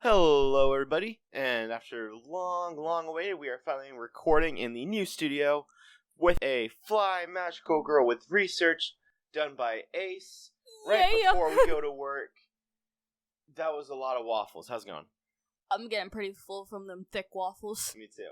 Hello, everybody, and after long awaited, we are finally recording in the new studio with a fly magical girl with research done by Ace. Right before we go to work, that was a lot of waffles. How's it going? I'm getting pretty full from them thick waffles. Me too.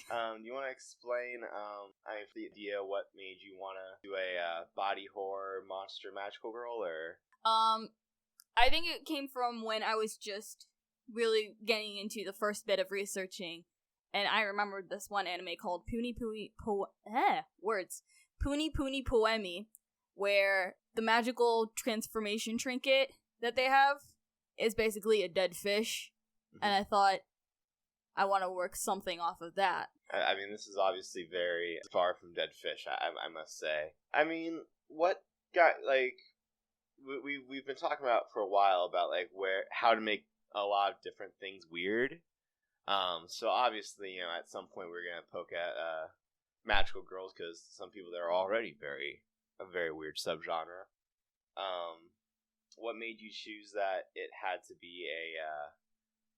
Do you want to explain, the idea what made you want to do a body horror monster magical girl, or? I think it came from when I was just really getting into the first bit of researching, and I remembered this one anime called Puni Puni Poemi, where the magical transformation trinket that they have is basically a dead fish, and I thought I want to work something off of that. I mean, this is obviously very far from dead fish, I must say. I mean, what got, we've been talking about for a while about, how to make a lot of different things weird. So obviously, at some point we're going to poke at magical girls, because some people, they're already a very weird subgenre. What made you choose that it had to be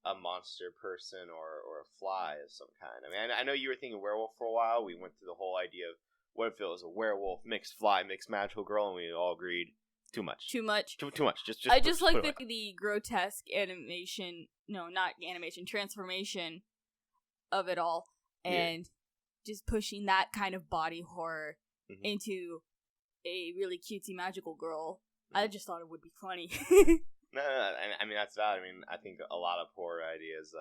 a monster person or a fly of some kind? I mean, I know you were thinking werewolf for a while. We went through the whole idea of what if it was a werewolf mixed fly mixed magical girl, and we all agreed too much. Too much. I just like the grotesque animation. No, not animation. Transformation of it all, and just pushing that kind of body horror into a really cutesy magical girl. I just thought it would be funny. No, I mean, that's valid. I mean, I think a lot of horror ideas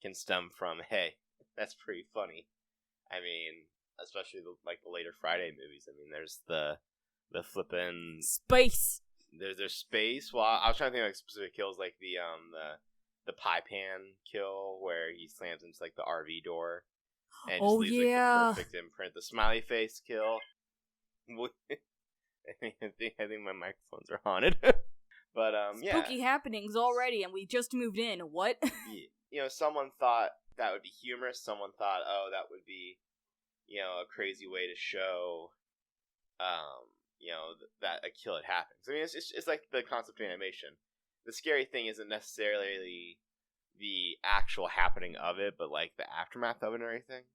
can stem from, hey, that's pretty funny. I mean, especially the later Friday movies. I mean, there's the flippin' space. There's space. Well, I was trying to think of specific kills, like the pie pan kill where he slams into the RV door and just leaves the perfect imprint. The smiley face kill. I think my microphones are haunted. But spooky happenings already, and we just moved in. What? Someone thought that would be humorous. Someone thought, oh, that would be, a crazy way to show, that a kill had happened. I mean, it's like the concept of animation. The scary thing isn't necessarily the actual happening of it, but the aftermath of it and everything.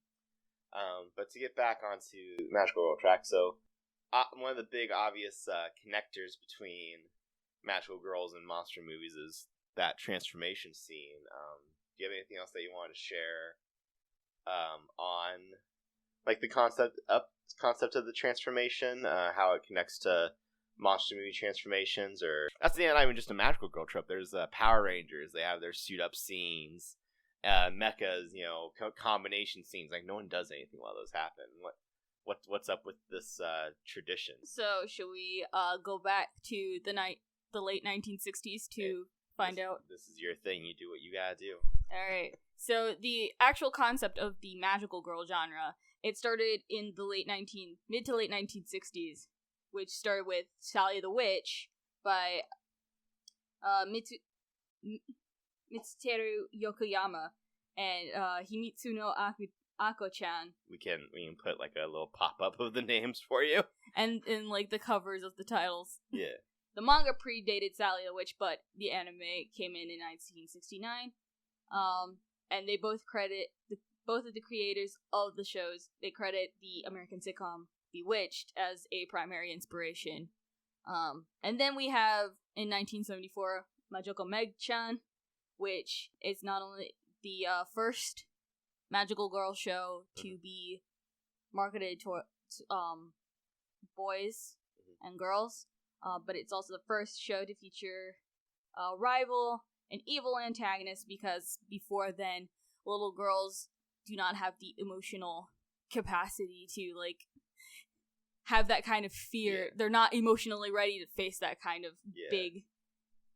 But to get back onto Magical Girl track, so one of the big obvious connectors between magical girls and monster movies is that transformation scene. Do you have anything else that you want to share on the concept of the transformation, how it connects to monster movie transformations? Or that's not even just a magical girl trope. There's Power Rangers. They have their suit up scenes, mechas, combination scenes. No one does anything while those happen. What's up with this tradition? So should we go back to the late 1960s to find out? This is your thing. You do what you gotta do. All right. So the actual concept of the magical girl genre, it started in the mid to late 1960s, which started with Sally the Witch by Mitsuteru Yokoyama and Himitsuno Ako-chan. We can put a little pop-up of the names for you. And in the covers of the titles. Yeah. The manga predated Sally the Witch, but the anime came in 1969. And they both credit both of the creators of the shows. They credit the American sitcom Bewitched as a primary inspiration. And then we have in 1974 Majoko Meg-chan, which is not only the first magical girl show to be marketed to boys and girls. But it's also the first show to feature a rival, an evil antagonist, because before then, little girls do not have the emotional capacity to, have that kind of fear. Yeah. They're not emotionally ready to face that kind of big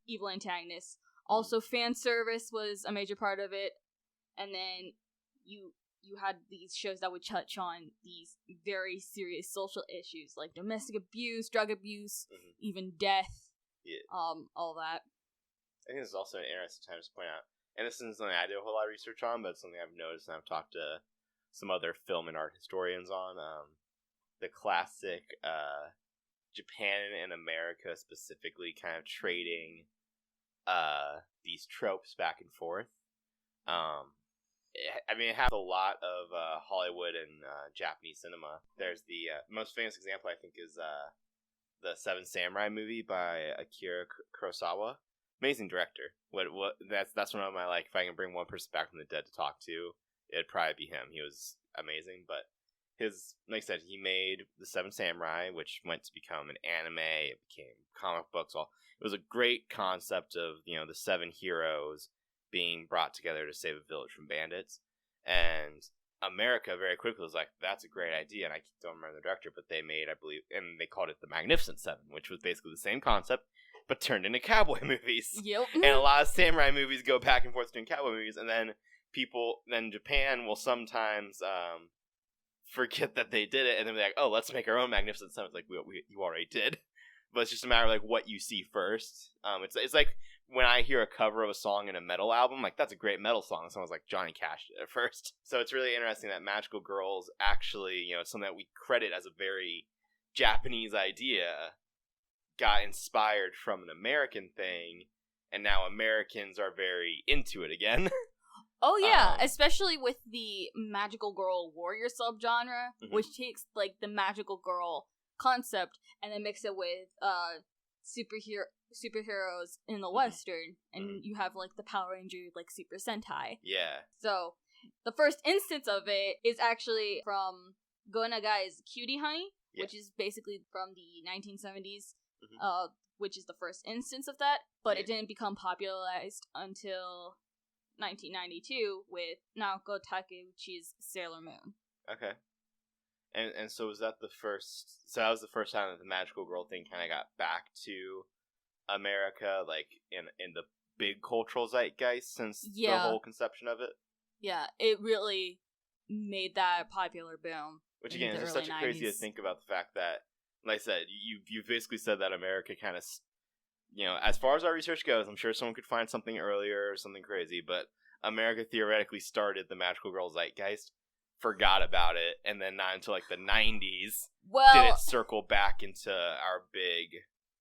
evil antagonist. Also, fan service was a major part of it. And then you had these shows that would touch on these very serious social issues like domestic abuse, drug abuse, even death, all that. I think this is also an interesting time to point out, and this isn't something I did a whole lot of research on, but it's something I've noticed and I've talked to some other film and art historians on. The classic Japan and America specifically kind of trading these tropes back and forth. It has a lot of Hollywood and Japanese cinema. There's the most famous example, I think, is the Seven Samurai movie by Akira Kurosawa. Amazing director. That's one of my, like, if I can bring one person back from the dead to talk to, it'd probably be him. He was amazing, but like I said, he made the Seven Samurai, which went to become an anime. It became comic books. It was a great concept of, the 7 heroes being brought together to save a village from bandits. And America very quickly was like, that's a great idea. And I don't remember the director, but they made, I believe, and they called it the Magnificent Seven, which was basically the same concept, but turned into cowboy movies. Yep. And a lot of samurai movies go back and forth doing cowboy movies, and then Japan will sometimes forget that they did it, and then be like, oh, let's make our own Magnificent Seven. It's like, you already did. But it's just a matter of, like, what you see first. It's like when I hear a cover of a song in a metal album, like, that's a great metal song. And someone's like, Johnny Cash did it first. So it's really interesting that Magical Girls actually, it's something that we credit as a very Japanese idea, got inspired from an American thing, and now Americans are very into it again. Oh yeah, especially with the magical girl warrior subgenre, which takes, like, the magical girl concept and then mix it with superheroes in the Western, and you have, like, the Power Ranger, like, Super Sentai. Yeah. So the first instance of it is actually from Go Nagai's Cutie Honey, which is basically from the 1970s, which is the first instance of that, but it didn't become popularized until 1992 with Naoko Takeuchi's Sailor Moon. Okay. And so was that the first... So that was the first time that the magical girl thing kind of got back to America, like, in the big cultural zeitgeist since the whole conception of it? Yeah, it really made that popular boom. Which, again, is just such crazy to think about the fact that, like I said, you basically said that America kind of... as far as our research goes, I'm sure someone could find something earlier or something crazy, but America theoretically started the magical girl zeitgeist, forgot about it, and then not until, like, the 90s did it circle back into our big...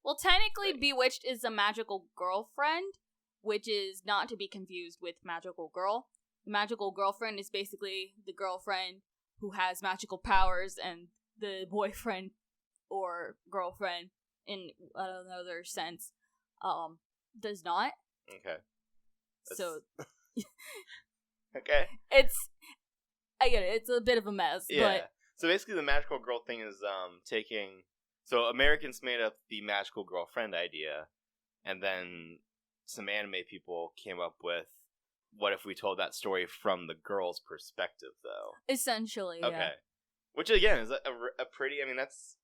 Well, technically, thing. Bewitched is a magical girlfriend, which is not to be confused with magical girl. The magical girlfriend is basically the girlfriend who has magical powers, and the boyfriend or girlfriend, in another sense, does not. Okay. So... Okay. I get it, it's a bit of a mess, but... So basically the magical girl thing is taking... So Americans made up the magical girlfriend idea, and then some anime people came up with, what if we told that story from the girl's perspective, though? Essentially, okay. Yeah. Which, again, is a pretty... I mean, that's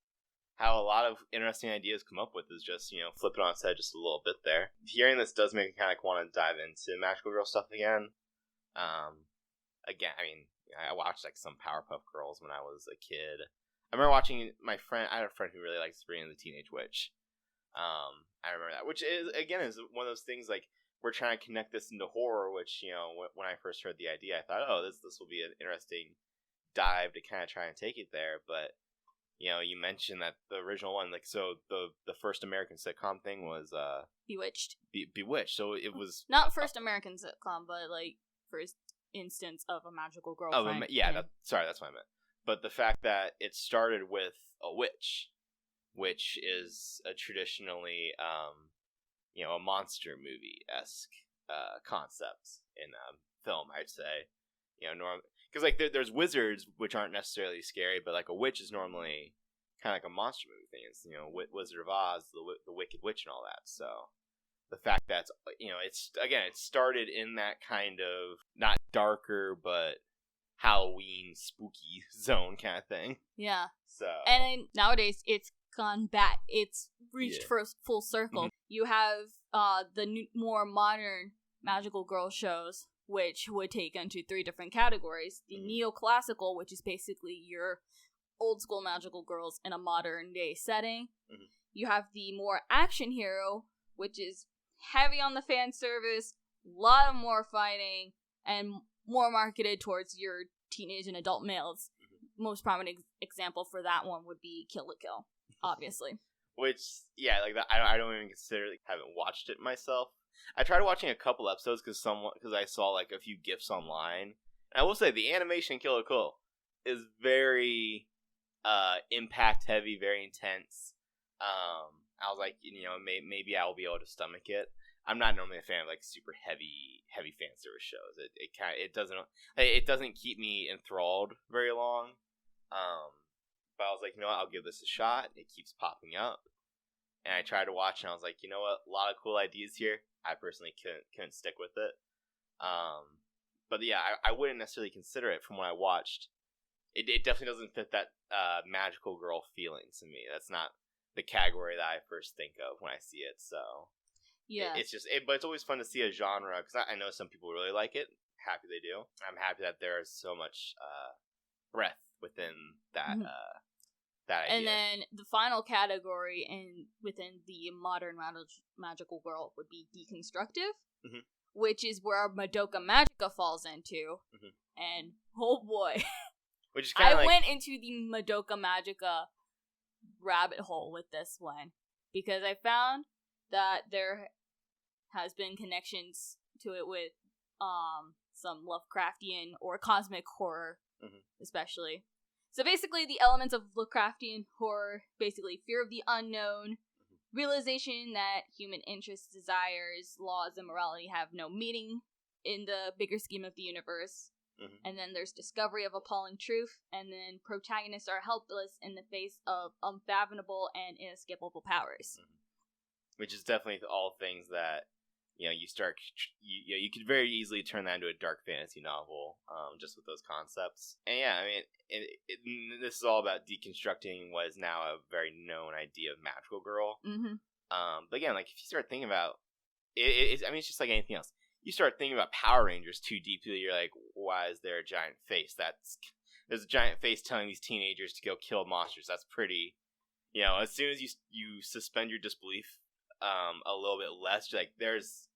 how a lot of interesting ideas come up with, is just, flip it on its head just a little bit there. Hearing this does make me kind of want to dive into magical girl stuff again. Again, I mean, I watched, like, some Powerpuff Girls when I was a kid. I remember watching I had a friend who really liked Sabrina the Teenage Witch. I remember that, which is one of those things, like, we're trying to connect this into horror, which, when I first heard the idea, I thought, oh, this will be an interesting dive to kind of try and take it there, but, you mentioned that the original one, like, so the first American sitcom thing was, Bewitched. Bewitched, so it was... Not first American sitcom, but, like, first instance of a magical girlfriend. That's what I meant. But the fact that it started with a witch, which is a traditionally, a monster movie-esque concept in film, I'd say. Because, like, there's wizards, which aren't necessarily scary, but, like, a witch is normally kind of like a monster movie thing. It's, Wizard of Oz, the Wicked Witch and all that, so... The fact that, it started in that kind of, not darker, but Halloween spooky zone kind of thing. Yeah. So. And then nowadays, it's gone back. It's reached for a full circle. You have the more modern magical girl shows, which would take into 3 different categories. The neoclassical, which is basically your old school magical girls in a modern day setting. You have the more action hero, which is heavy on the fan service, a lot of more fighting, and more marketed towards your teenage and adult males. Most prominent example for that one would be Kill la Kill, obviously. Which, yeah, like that, I don't even consider, like, haven't watched it myself. I tried watching a couple episodes because I saw like a few GIFs online. And I will say the animation in Kill la Kill is very impact heavy, very intense. I was like, maybe I will be able to stomach it. I'm not normally a fan of like super heavy fan service shows. It doesn't keep me enthralled very long. But I was like, I'll give this a shot. It keeps popping up, and I tried to watch, and I was like, a lot of cool ideas here. I personally couldn't stick with it. But yeah, I wouldn't necessarily consider it from what I watched. It definitely doesn't fit that magical girl feeling to me. That's not the category that I first think of when I see it. So yeah, but it's always fun to see a genre because I know some people really like it. Happy they do. I'm happy that there is so much breadth within that. That idea. And then the final category within the modern magical girl would be deconstructive, which is where Madoka Magica falls into. And oh boy, which is I went into the Madoka Magica rabbit hole with this one because I found that there has been connections to it with some Lovecraftian or cosmic horror, especially. So basically, the elements of Lovecraftian horror, basically fear of the unknown, realization that human interests, desires, laws, and morality have no meaning in the bigger scheme of the universe. And then there's discovery of appalling truth, and then protagonists are helpless in the face of unfathomable and inescapable powers. Which is definitely all things that you could very easily turn that into a dark fantasy novel, just with those concepts. And yeah, I mean, this is all about deconstructing what is now a very known idea of magical girl. But again, like if you start thinking about it, I mean, it's just like anything else. You start thinking about Power Rangers too deeply, you're like, why is there a giant face? There's a giant face telling these teenagers to go kill monsters. That's pretty, as soon as you suspend your disbelief a little bit less, you're like, there's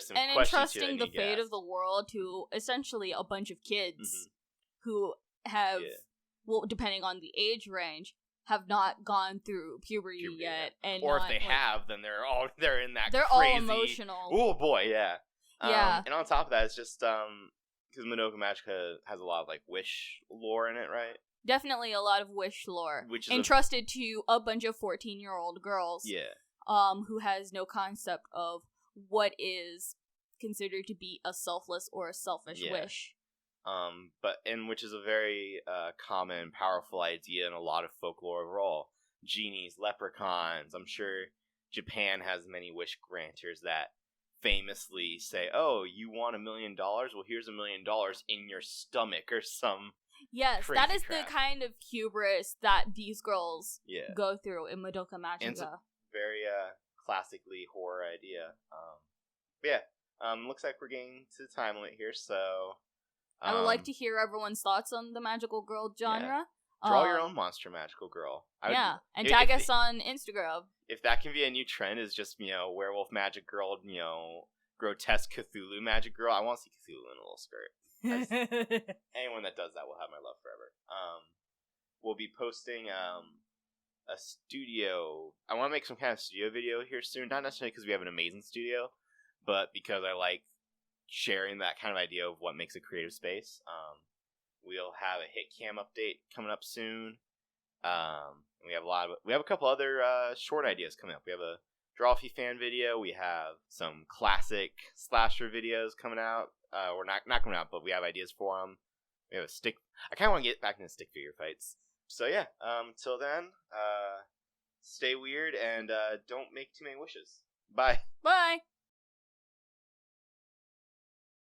some and questions entrusting the fate of the world to essentially a bunch of kids who have, well, depending on the age range, have not gone through puberty yet, and or if they have, then they're in that they're crazy, all emotional. Oh boy, yeah. Yeah. And on top of that, it's just because Madoka Magica has a lot of like Wish lore in it, right? Definitely a lot of Wish lore, which is entrusted to a bunch of 14-year-old girls. Yeah. Who has no concept of what is considered to be a selfless or a selfish wish. Which is a very common, powerful idea in a lot of folklore overall. Genies, leprechauns. I'm sure Japan has many wish granters that famously say, "Oh, you want $1 million? Well, here's $1 million in your stomach," or some. Yes, that is crap. the kind of hubris that these girls go through in Madoka Magica. And it's a very classically horror idea. Looks like we're getting to the time limit here, so I would like to hear everyone's thoughts on the magical girl genre. Draw your own monster magical girl. And tag us on Instagram. If that can be a new trend, is just werewolf magic girl, grotesque Cthulhu magic girl. I want to see Cthulhu in a little skirt. Anyone that does that will have my love forever. We'll be posting a studio. I want to make some kind of studio video here soon. Not necessarily because we have an amazing studio, but because I like sharing that kind of idea of what makes a creative space. We'll have a hit cam update coming up soon. We have a couple other short ideas coming up. We have a Drawfee fan video. We have some classic slasher videos coming out. We're not coming out, but we have ideas for them. We have a stick. I kind of want to get back into stick figure fights. So yeah, till then, stay weird and don't make too many wishes. Bye. Bye.